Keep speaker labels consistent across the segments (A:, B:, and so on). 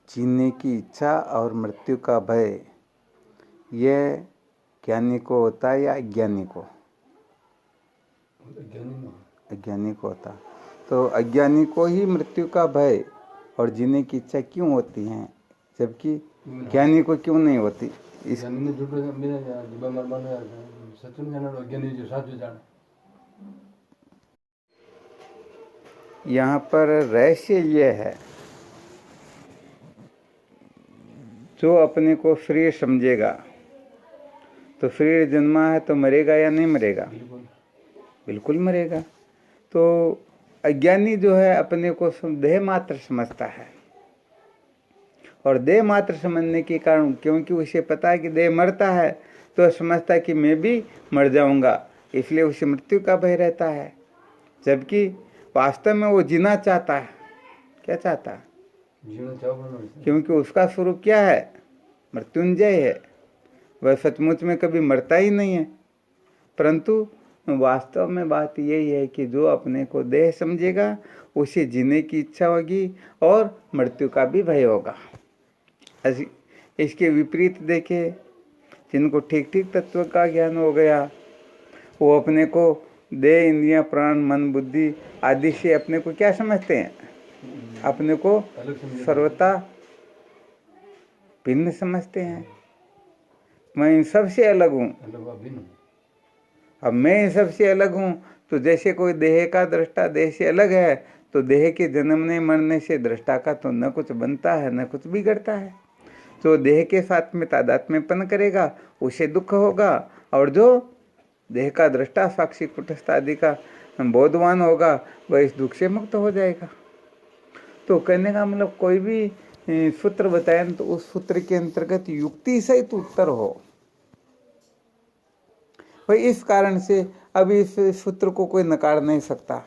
A: जीने की इच्छा और मृत्यु का भय, यह ज्ञानी को होता है या अज्ञानी को? अज्ञानी को होता। तो अज्ञानी को ही मृत्यु का भय और जीने की इच्छा क्यों होती है, जबकि ज्ञानी को क्यों नहीं होती? इस यहाँ पर रहस्य ये है, जो अपने को शरीर समझेगा, तो शरीर जन्मा है तो मरेगा या नहीं मरेगा? बिल्कुल मरेगा। तो अज्ञानी जो है अपने को देह मात्र समझता है, और देह मात्र समझने के कारण, क्योंकि उसे पता है कि देह मरता है, तो समझता है कि मैं भी मर जाऊंगा, इसलिए उसे मृत्यु का भय रहता है। जबकि वास्तव में वो जीना चाहता है। क्या चाहता है? क्योंकि उसका स्वरूप क्या है? मृत्युंजय है। वह सचमुच में कभी मरता ही नहीं है। परंतु वास्तव में बात यही है कि जो अपने को देह समझेगा, उसे जीने की इच्छा होगी और मृत्यु का भी भय होगा। इसके विपरीत देखे, जिनको ठीक ठीक तत्व का ज्ञान हो गया, वो अपने को देह, इंद्रियां, प्राण, मन, बुद्धि आदि से अपने को क्या समझते हैं? अपने को सर्वथा भिन्न समझते हैं। मैं इन सबसे अलग हूँ। अब मैं इन सबसे अलग हूँ, तो जैसे कोई देह का दृष्टा देह से अलग है, तो देह के जन्मने मरने से दृष्टा का तो न कुछ बनता है न कुछ बिगड़ता है। जो देह के साथ में तादात्म्यपन करेगा उसे दुख होगा, और जो देह का दृष्टा साक्षी कुटस्थ आदि का बोधवान होगा वह इस दुख से मुक्त हो जाएगा। तो कहने का मतलब, कोई भी सूत्र बताए तो उस सूत्र के अंतर्गत युक्ति सहित उत्तर हो। भाई इस कारण से अब इस सूत्र को कोई नकार नहीं सकता।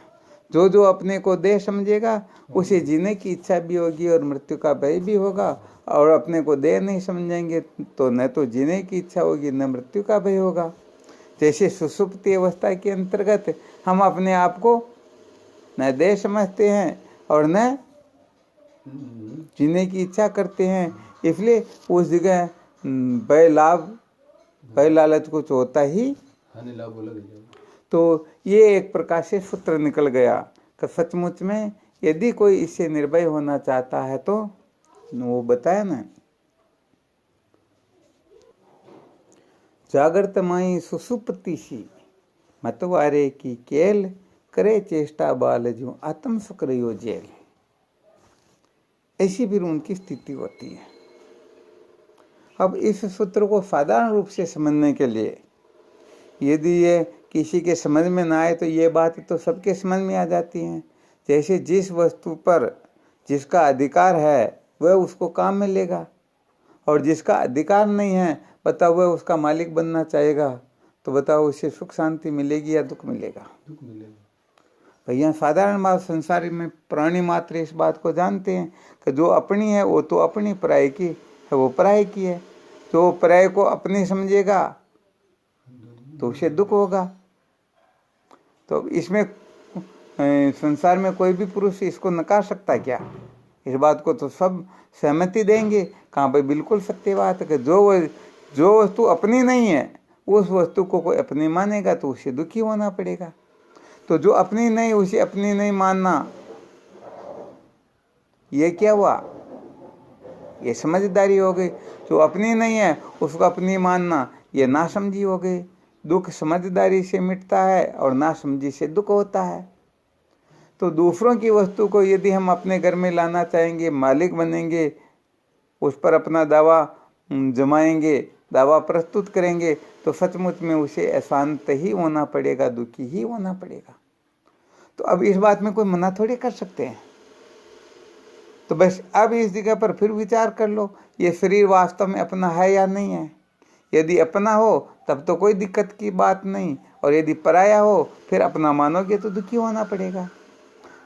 A: जो जो अपने को देह समझेगा उसे जीने की इच्छा भी होगी और मृत्यु का भय भी होगा, और अपने को देह नहीं समझेंगे तो न तो जीने की इच्छा होगी न मृत्यु का भय होगा। जैसे सुषुप्ति अवस्था के अंतर्गत हम अपने आप को न देह समझते हैं और न जीने की इच्छा करते हैं, इसलिए उस जगह भय लालच कुछ होता ही। तो ये एक प्रकार से सूत्र निकल गया कि सचमुच में यदि कोई इससे निर्भय होना चाहता है तो वो बताया ना, जागृत माई सुसुप्ति सी मतवारे की केल, करे चेष्टा बाल जो आत्म सुक्रियो जेल। ऐसी भी उनकी स्थिति होती है। अब इस सूत्र को साधारण रूप से समझने के लिए, यदि ये किसी के समझ में ना आए तो ये बात तो सबके समझ में आ जाती है। जैसे जिस वस्तु पर जिसका अधिकार है वह उसको काम में लेगा, और जिसका अधिकार नहीं है बताओ वह उसका मालिक बनना चाहेगा, तो बताओ उसे सुख शांति मिलेगी या दुख मिलेगा? भैया साधारण बात, संसार में प्राणी मात्र इस बात को जानते हैं कि जो अपनी है वो तो अपनी, पराये की है वो पराये की है। जो पराये को अपनी समझेगा तो उसे दुख होगा। तो इसमें संसार में कोई भी पुरुष इसको नकार सकता है क्या? इस बात को तो सब सहमति देंगे। कहाँ भाई बिल्कुल सत्य बात है कि जो वस्तु अपनी नहीं है उस वस्तु को कोई अपनी मानेगा तो उसे दुखी होना पड़ेगा। तो जो अपनी नहीं उसे अपनी नहीं मानना, ये क्या हुआ? ये समझदारी हो गई। जो अपनी नहीं है उसको अपनी मानना, ये नासमझी हो गई। दुख समझदारी से मिटता है और नासमझी से दुख होता है। तो दूसरों की वस्तु को यदि हम अपने घर में लाना चाहेंगे, मालिक बनेंगे, उस पर अपना दावा जमाएंगे, दावा प्रस्तुत करेंगे, तो सचमुच में उसे अशांत ही होना पड़ेगा, दुखी ही होना पड़ेगा। तो अब इस बात में कोई मना थोड़ी कर सकते हैं। तो बस अब इस जगह पर फिर विचार कर लो, ये शरीर वास्तव में अपना है या नहीं है। यदि अपना हो तब तो कोई दिक्कत की बात नहीं, और यदि पराया हो फिर अपना मानोगे तो दुखी होना पड़ेगा।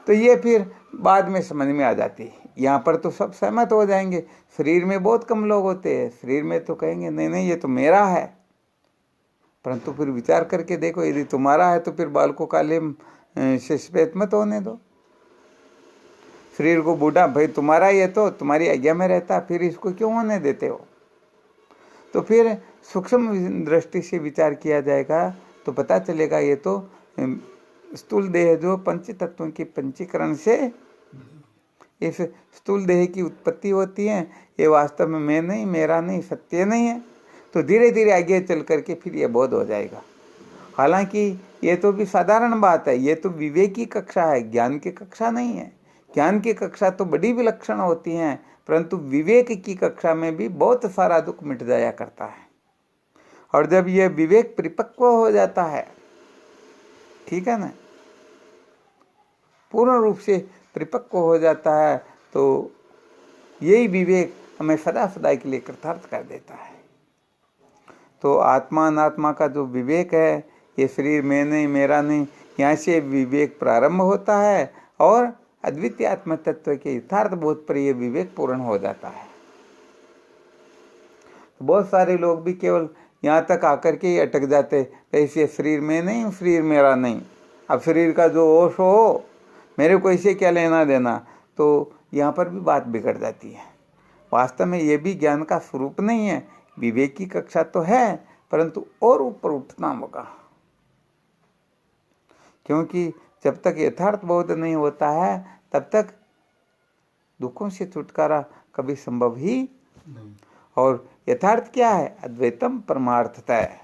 A: तो ये फिर बाद में समझ में आ जाती है। यहाँ पर तो सब सहमत हो जाएंगे। शरीर में बहुत कम लोग होते हैं, शरीर में तो कहेंगे नहीं नहीं ये तो मेरा है। परंतु फिर विचार करके देखो, यदि तुम्हारा है तो फिर बाल को काले से श्वेत मत होने दो। शरीर को बूढ़ा, भाई तुम्हारा ये तो तुम्हारी आज्ञा में रहता, फिर इसको क्यों होने देते हो? तो फिर सूक्ष्म दृष्टि से विचार किया जाएगा तो पता चलेगा ये तो स्थूल देह जो पंच तत्वों की पंचीकरण से इस स्थूल देह की उत्पत्ति होती है, ये वास्तव में मैं नहीं, मेरा नहीं, सत्य नहीं है। तो धीरे धीरे आगे चल करके फिर ये बोध हो जाएगा। हालांकि ये तो भी साधारण बात है, ये तो विवेक की कक्षा है, ज्ञान की कक्षा नहीं है। ज्ञान की कक्षा तो बड़ी विलक्षण होती है, परंतु विवेक की कक्षा में भी बहुत सारा दुख मिट जाया करता है। और जब ये विवेक परिपक्व हो जाता है, ठीक है ना, पूर्ण रूप से परिपक्व हो जाता है, तो यही विवेक हमें सदा सदा के लिए कृतार्थ कर देता है। तो आत्मा अनात्मा का जो विवेक है, ये शरीर मैं नहीं, मेरा नहीं, यहाँ से विवेक प्रारंभ होता है और अद्वितीय आत्म तत्व के यथार्थ बोध पर यह विवेक पूर्ण हो जाता है। तो बहुत सारे लोग भी केवल यहाँ तक आकर के ही अटक जाते, ऐसे शरीर में नहीं, शरीर मेरा नहीं, अब शरीर का जो होश हो, मेरे को इसे क्या लेना देना, तो यहाँ पर भी बात बिगड़ जाती है। वास्तव में ये भी ज्ञान का स्वरूप नहीं है, विवेक की कक्षा तो है, परंतु और ऊपर उठना होगा। क्योंकि जब तक यथार्थ बोध नहीं होता है, तब तक दुखों से छुटकारा कभी संभव ही नहीं। और यथार्थ क्या है? अद्वैतम परमार्थता है।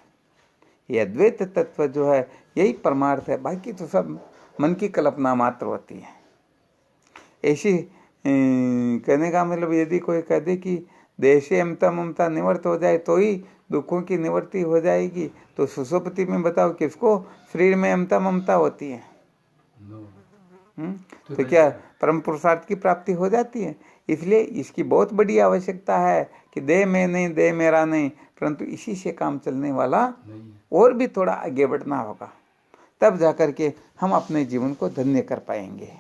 A: ये अद्वैत तत्व जो है यही परमार्थ है, बाकी तो सब मन की कल्पना मात्र होती है। ऐसी कहने का मतलब यदि कोई कह दे कि देह से अमता ममता निवृत्त हो जाए तो ही दुखों की निवृत्ति हो जाएगी, तो सुसुप्ति में बताओ किसको शरीर में अमता ममता होती है? तो क्या परम पुरुषार्थ की प्राप्ति हो जाती है? इसलिए इसकी बहुत बड़ी आवश्यकता है कि देह में नहीं, देह मेरा नहीं, परंतु इसी से काम चलने वाला और भी थोड़ा आगे बढ़ना होगा, तब जाकर के हम अपने जीवन को धन्य कर पाएंगे।